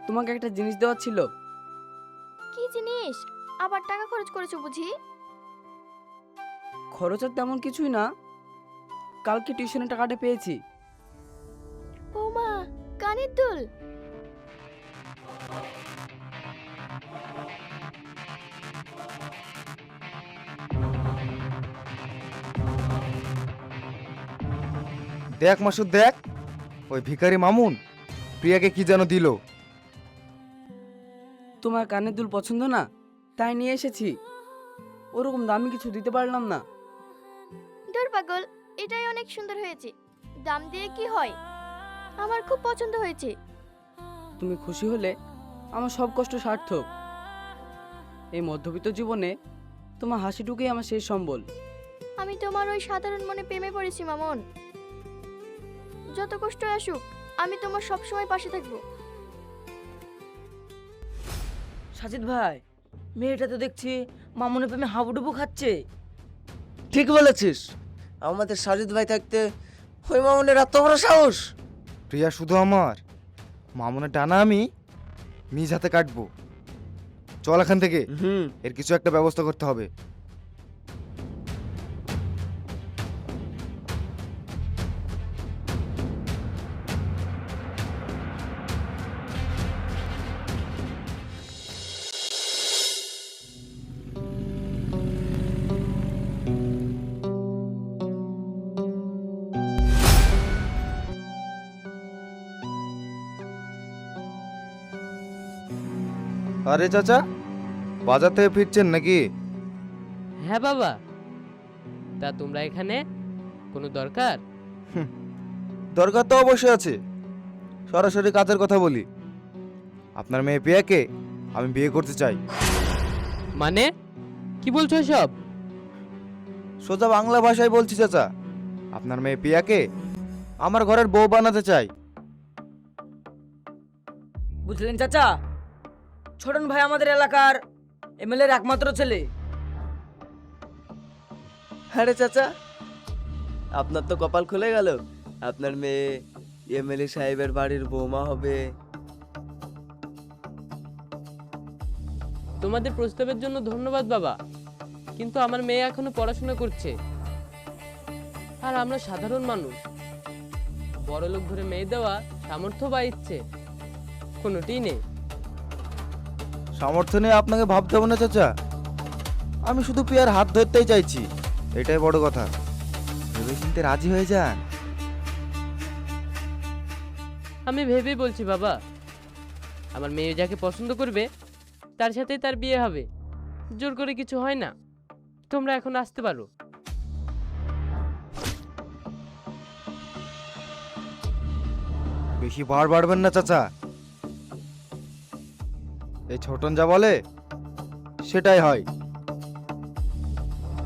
তোমাকে একটা জিনিস দেওয়ার ছিল। কি জিনিস? আবার টাকা খরচ করেছো বুঝি? খরচের তেমন কিছুই না, কালকে টিউশনের টাকাটা পেয়েছি। ও মা, কানের দুল। দেখ মাসুদ দেখ, ওই ভিখারি মামুন প্রিয়াকে কি যেন দিল। তোমার কানের দুল পছন্দ না, তাই নিয়ে এসেছি। ওরকম দামি কিছু দিতে পারলাম না। দূর পাগল, এটাই অনেক সুন্দর হয়েছে। দাম দিয়ে কি হয়? আমার খুব পছন্দ হয়েছে। তুমি খুশি হলে আমার সব কষ্ট সার্থক। এই মধ্যবিত্ত জীবনে তোমার হাসিটুকুই আমার শেষ সম্বল। আমি তোমার ওই সাধারণ মনে প্রেমে পড়েছি মামুন। যত কষ্ট আসুক, আমি তোমার সব সময় পাশে থাকবো। সাজিদ ভাই, মেয়েটা তো দেখছি মামুনের প্রেমে হাবুডুবু খাচ্ছে। ঠিক বলেছিস, আমাদের সাজিদ ভাই থাকতে ওই মামুনের এত বড় সাহস। প্রিয়া শুধু আমার, মামুনের টানা আমি নিজ হাতে কাটবো। চল এখান থেকে, এর কিছু একটা ব্যবস্থা করতে হবে। আরে চাচা, বাজার থেকে ফিরছেন নাকি? হ্যাঁ বাবা। তা তোমরা এখানে কোনো দরকার? দরকার তো অবশ্যই আছে, সরাসরি কাজের কথা বলি। আপনার মেয়ে প্রিয়াকে আমি বিয়ে করতে চাই। মানে কি বলছো সব? সোজা বাংলা ভাষায় বলছি চাচা, আপনার মেয়ে প্রিয়াকে আমার ঘরের বউ বানাতে চাই। বুঝলেন চাচা, ছোটন ভাই আমাদের এলাকার এমএলএর একমাত্র ছেলে। আরে চাচা, আপনার তো কপাল খুলে গেল। আপনার মেয়ে এমএলএ সাহেবের বাড়ির বৌমা হবে। তোমাদের প্রস্তাবের জন্য ধন্যবাদ বাবা, কিন্তু আমার মেয়ে এখনো পড়াশোনা করছে, আর আমরা সাধারণ মানুষ। বড়লোক ধরে মেয়ে দেওয়া সামর্থ্য বা ইচ্ছে কোনোটিই নেই। সামর্থ্য নিয়ে আপনাকে ভাবতে হবে না চাচা, আমি শুধু প্রিয়ার হাত ধরতেই চাইছি, এটাই বড় কথা। ভেবে চিন্তে রাজি হয়ে যান। আমি ভেবেই বলছি বাবা, আমার মেয়ে যাকে পছন্দ করবে তার সাথেই তার বিয়ে হবে। জোর করে কিছু হয় না। তোমরা এখন আসতে পারো। বেশি বার বাড়বেন না চাচা, এই ছোটন যা বলে সেটাই হয়।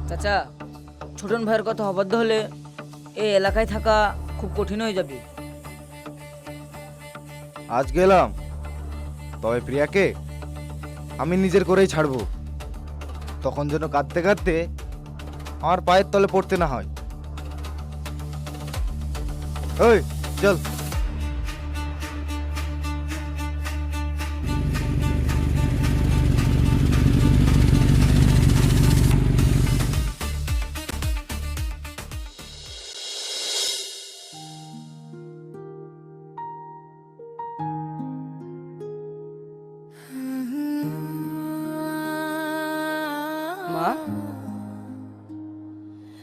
চাচা, ছোটন ভাইয়ের কথা অবাধ্য হলে এই এলাকায় থাকা খুব কঠিন হয়ে যাবে। আজ গেলাম, তবে প্রিয়াকে আমি নিজের করেই ছাড়বো। তখন যেন কাঁদতে কাঁদতে আমার পায়ের তলে পড়তে না হয়। ওই চল। মা,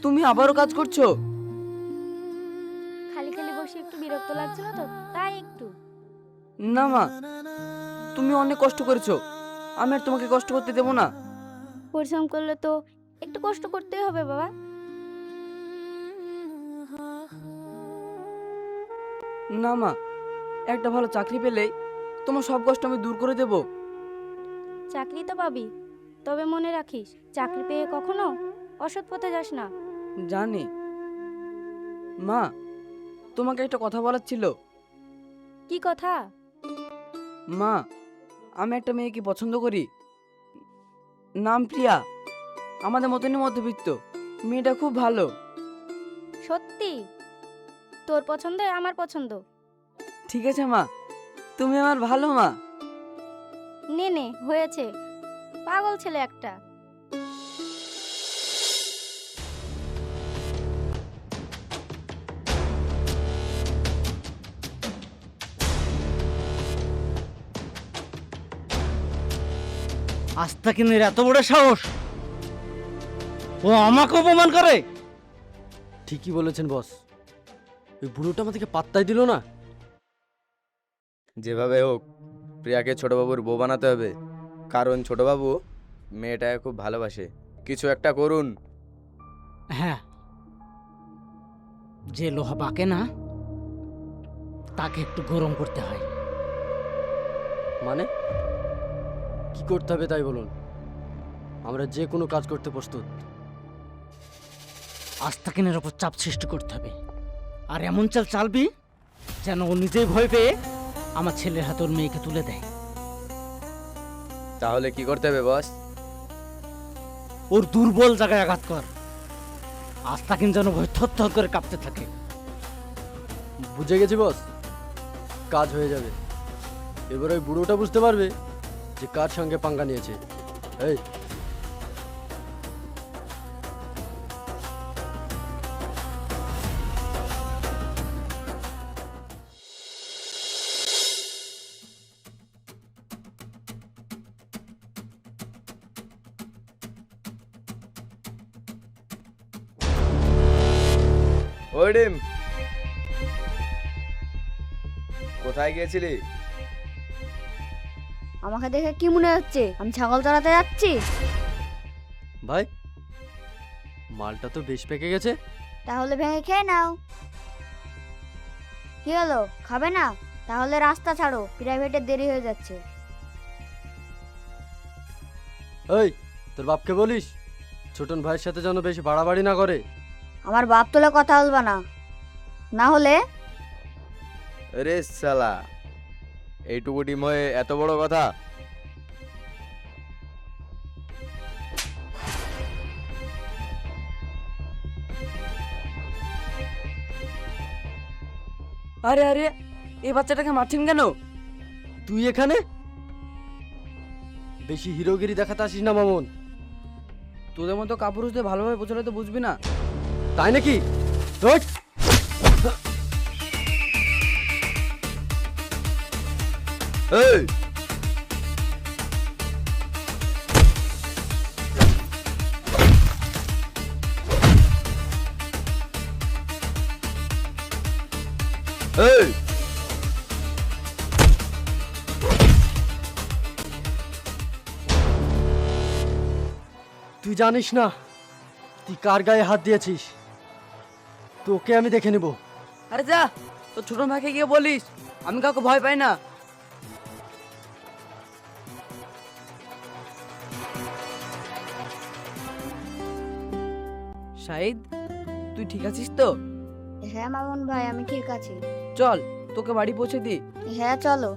তুমি আবারও কাজ করছো? খালি খালি বসে একটু বিরক্ত লাগছিল তো, তাই একটু। না মা, তুমি অনেক কষ্ট করেছো, আমি আর তোমাকে কষ্ট করতে দেবো না। পরিশ্রম করলে তো একটু কষ্ট করতেই হবে বাবা। না মা, একটা ভালো চাকরি পেলেই তোমার সব কষ্ট আমি দূর করে দেব। চাকরি তো পাবি, তবে মনে রাখিস, চাকরি পেয়ে কখনো অসৎ পথে যাস না। জানি মা, তোমাকে একটা কথা বলার ছিল। কি কথা? মা, আমি একটা মেয়েকে পছন্দ করি, নাম প্রিয়া। আমাদের মতনই মধ্যবিত্ত, মেয়েটা খুব ভালো। সত্যি? তোর পছন্দ আমার পছন্দ। ঠিক আছে মা, তুমি আমার ভালো মা। নে নে হয়েছে, পাগল ছেলে একটা। আস্তাকিনের এত বড় সাহস, ও আমাকে অপমান করে। ঠিকই বলেছেন বস, ওই বুড়োটা আমাদেরকে পাত্তাই দিল না। যেভাবে হোক প্রিয়াকে ছোটবাবুর বউ বানাতে হবে, কারণ ছোটবাবু মেয়েটাকে খুব ভালোবাসে। কিছু একটা করুন। হ্যাঁ, যে লোহা বাঁকে না তাকে একটু গরম করতে হয়। মানে কি করতে হবে তাই বলুন, আমরা যে কোনো কাজ করতে প্রস্তুত। আস্তাকিনের ওপর চাপ সৃষ্টি করতে হবে, আর এমন চাল চালবি যেন ও নিজেই ভয় পেয়ে আমার ছেলের হাতে ওর মেয়েকে তুলে দেয়। তাহলে কি করতে হবে বস? ওর দুর্বল জায়গায় আঘাত কর, আস্তাকিন যেন ভয় থর করে কাঁপতে থাকে। বুঝে গেছি বস, কাজ হয়ে যাবে। এবার ওই বুড়োটা বুঝতে পারবে যে কার সঙ্গে পাঙ্গা নিয়েছে। এই ওই ডিম, কোথায় গিয়েছিলি? আমাকে দেখে কি মনে হচ্ছে আমি ছাগল চড়াতে যাচ্ছি? ভাই, মালটা তো বেশ পেকে গেছে। তাহলে ভেঙে খেয়ে নাও। কি হলো, খাবে না? তাহলে রাস্তা ছাড়ো, প্রাইভেটে দেরি হয়ে যাচ্ছে। এই তোর বাপকে বলিস ছোটন ভাইয়ের সাথে যেন বেশি বাড়াবাড়ি না করে। আমার বাপ তোলে কথা বলবা না, না হলে রে শালা, এইটুকু ডিম হয়ে এত বড় কথা? আরে আরে, এই বাচ্চাটাকে মারছেন কেন? তুই এখানে বেশি হিরোগিরি দেখাতে আসিস না মামুন। তোদের মতো কাপুরুষদের ভালোভাবে বোঝালে তো বুঝবি না। তাই নাকি? ওঠ! এই এই তুই জানিস না তুই কার গায়ে হাত দিয়েছিস, তোকে আমি দেখে নেব। আরে যা, তোর ছোট ভাইকে গিয়ে বলিস আমি কাউকে ভয় পাই না। শাহিদ, তুই ঠিক আছিস তো? হ্যাঁ মামুন ভাই, আমি ঠিক আছি। চল তোকে বাড়ি পৌঁছে দি। হ্যাঁ চলো।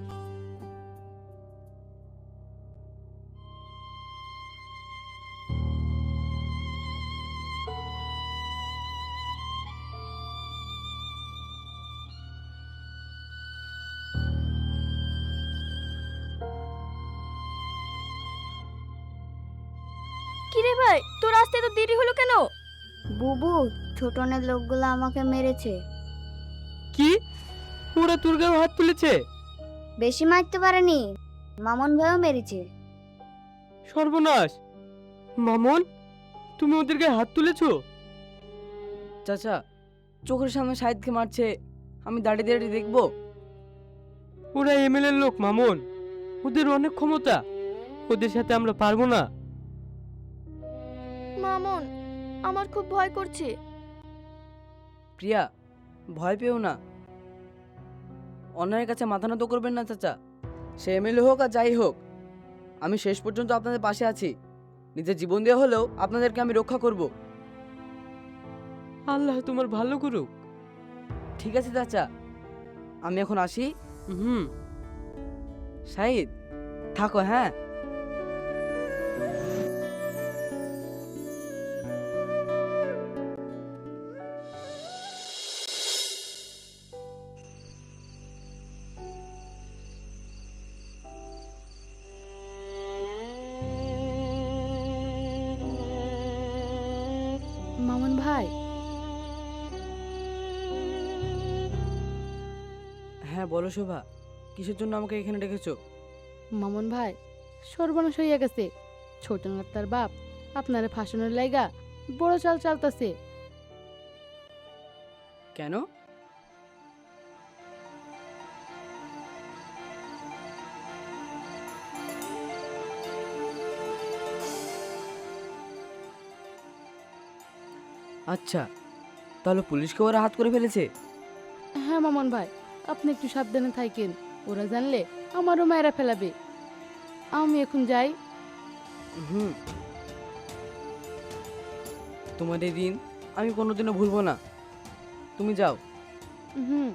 কিরে ভাই, তোর আসতে তো দেরি হলো কেন? বুবু, ছোটনের লোকগুলো আমাকে মেরেছে। কি, ওরা তোর গায়ে হাত তুলেছে? বেশি মারতে পারেনি, মামুন ভাইও মেরেছে। সর্বনাশ! মামুন, তুমি ওদের গায়ে হাত তুলেছো? চাচা, চোখের সামনে শাহিদকে মারছে, আমি দাঁড়িয়ে দাঁড়িয়ে দেখবো? ওরা এমএলএ এর লোক মামুন, ওদের অনেক ক্ষমতা, ওদের সাথে আমরা পারবো না। মামুন, আমার খুব ভয় করছে। প্রিয়া, ভয় পেও না, অন্যায়ের কাছে মাথা নত করবেন না চাচা। সে এমএলএ হোক আর যাই হোক, আমি শেষ পর্যন্ত আপনাদের পাশে আছি। নিজের জীবন দিয়ে হলেও আপনাদেরকে আমি রক্ষা করব। আল্লাহ তোমার ভালো করুক। ঠিক আছে চাচা, আমি এখন আসি। হুম। শাহিদ, থাকো হ্যাঁ। হ্যাঁ বলো শোভা, কিসের জন্য আমাকে এখানে ডেকেছো? মামুন ভাই, সর্বনাশ হইয়া গেছে। ছোট তার বাপ আপনারে ফাঁসানোর লাইগা বড় চাল চালতাছে। কেন? আচ্ছা, তাহলে পুলিশকে ওরা হাত করে ফেলেছে? হ্যাঁ মামুন ভাই, আপনি একটু সাবধানে থাকেন। ওরা জানলে আমারও মায়েরা ফেলাবে। আমি এখন যাই। হুম, তোমার এই দিন আমি কোনোদিনও ভুলবো না। তুমি যাও। হুম।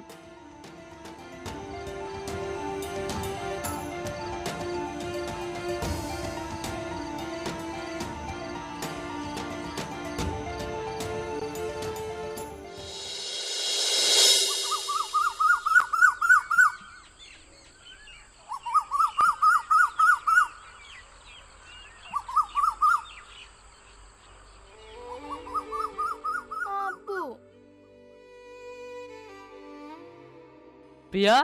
আব্বু, প্রিয়া,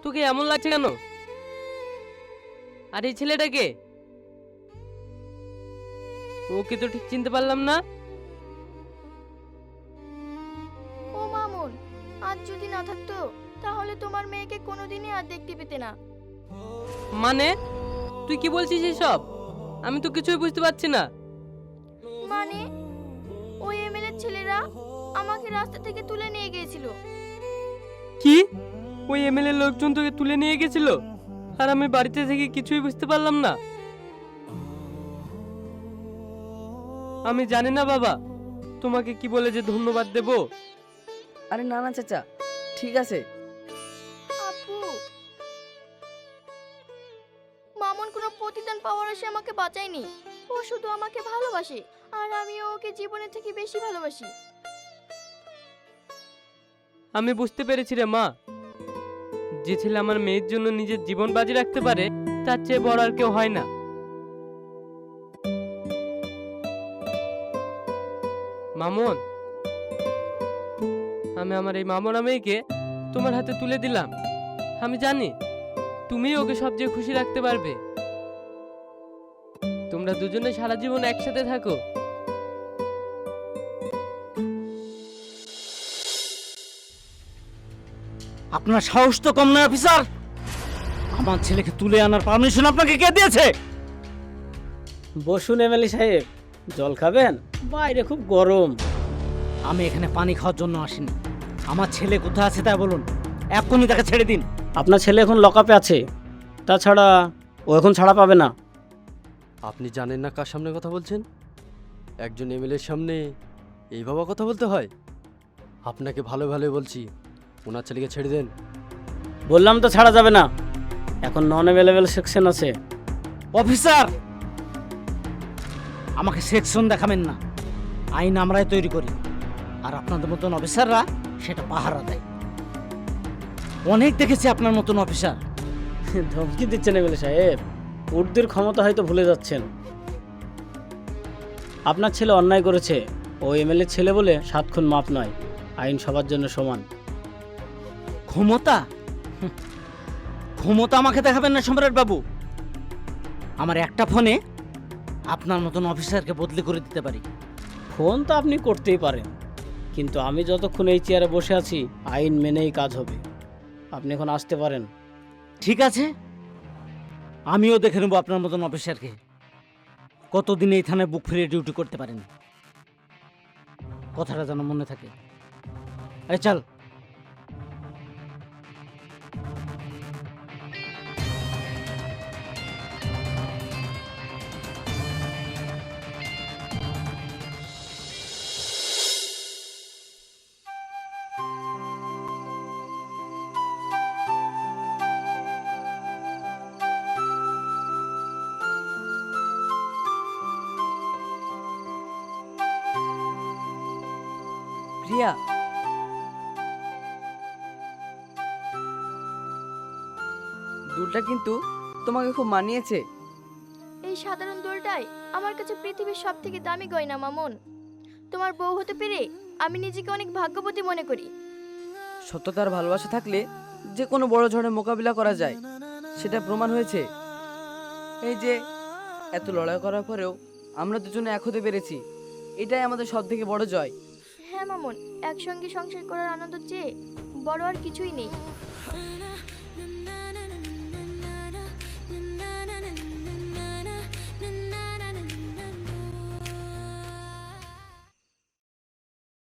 তোকে এমন লাগছে কেন? আর এই ছেলেটাকে, ওকে তো ঠিক চিনতে পারলাম না। ও মামুন, আজ যদি না থাকতো তাহলে তোমার মেয়েকে কোনোদিনই আর দেখতে পেতে না। মানে তুই কি বলছিস এসব? আমি তো কিছুই বুঝতে পারছি না। মানে ওই এমএলএর ছেলেরা আমাকে রাস্তা থেকে তুলে নিয়ে গিয়েছিল। কি? ওই এমএলএ লোকজন তোকে তুলে নিয়ে গেছিল আর আমি বাড়িতে থেকে কিছুই বুঝতে পারলাম না? আমি জানি না বাবা, তোমাকে কি বলে যে ধন্যবাদ দেব। আরে না না চাচা, ঠিক আছে। আব্বু, মামুন কোনো প্রতিদান পাওয়ার আশে আমাকে বাঁচায়নি। ও শুধু আমাকে ভালোবাসে, আর আমিও ওকে জীবনের থেকে বেশি ভালোবাসি। আমি বুঝতে পেরেছি রে মা, যে ছেলে আমার মেয়ের জন্য নিজের জীবন বাজি রাখতে পারে তার চেয়ে বড় আর কেউ হয় না। মামুন, আমি আমার এই মামুনা মেয়েকে তোমার হাতে তুলে দিলাম। আমি জানি তুমি ওকে সবচেয়ে খুশি রাখতে পারবে। তোমরা দুজনে সারা জীবন একসাথে থাকো। আপনার সাহস তো কম নয় অফিসার। আমার ছেলেকে তুলে আনার পারমিশন আপনাকে কে দিয়েছে? বসুন এমএলএ সাহেব, জল খাবেন? বাইরে খুব গরম। আমি এখানে পানি খাওয়ার জন্য আসিনি। আমার ছেলে কোথায় আছে তা বলুন, এক্ষুনি তাকে ছেড়ে দিন। আপনার ছেলে এখন লকআপে আছে, তাছাড়া ও এখন ছাড়া পাবে না। আপনি জানেন না কার সামনে কথা বলছেন? একজন এমএলএর সামনে এইভাবে কথা বলতে হয়? আপনাকে ভালো ভালো বলছি, ওনার ছেলেকে ছেড়ে দেন। বললাম তো ছাড়া যাবে না, এখন নন অ্যাভেলেবেল সেকশন আছে। অফিসার, আমাকে সেকশন দেখাবেন না। আইন আমরাই তৈরি করি, আর আপনাদের মতন অফিসাররা সেটা পাহারা দেয়। অনেক দেখেছি আপনার মতন অফিসার। ধমকি দিচ্ছেন এমএলএ সাহেব, উর্দুর ক্ষমতা হয়তো ভুলে যাচ্ছেন। আপনার ছেলে অন্যায় করেছে, ও এমএলএ ছেলে বলে 7 খুন মাপ নয়। আইন সবার জন্য সমান। ক্ষমতা? হুঁ, ক্ষমতা আমাকে দেখাবেন না সম্রাট বাবু। আমার একটা ফোনে আপনার মতন অফিসারকে বদলি করে দিতে পারি। ফোন তো আপনি করতেই পারেন, কিন্তু আমি যতক্ষণ এই চেয়ারে বসে আছি আইন মেনেই কাজ হবে। আপনি এখন আসতে পারেন। ঠিক আছে, আমিও দেখে নেব আপনার মতন অফিসারকে কতদিন এই থানায় বুক ফিরিয়ে ডিউটি করতে পারেন। কথাটা যেন মনে থাকে। এই চল। প্রিয়া, দুলটা কিন্তু তোমাকে খুব মানিয়েছে। এই সাধারণ দোলটাই আমার কাছে পৃথিবীর সব থেকে দামি গয়না মামুন। তোমার বউ হতে পেরে আমি নিজেকে অনেক ভাগ্যবতী মনে করি। সত্যতার ভালোবাসা থাকলে যে কোনো বড় ঝড়ের মোকাবিলা করা যায়, সেটা প্রমাণ হয়েছে। এই যে এত লড়াই করার পরেও আমরা দুজনে এক হতে পেরেছি, এটাই আমাদের সব থেকে বড় জয়। হ্যাঁ মামুন, একসঙ্গে সংসার করার আনন্দ চেয়ে বড় আর কিছুই নেই।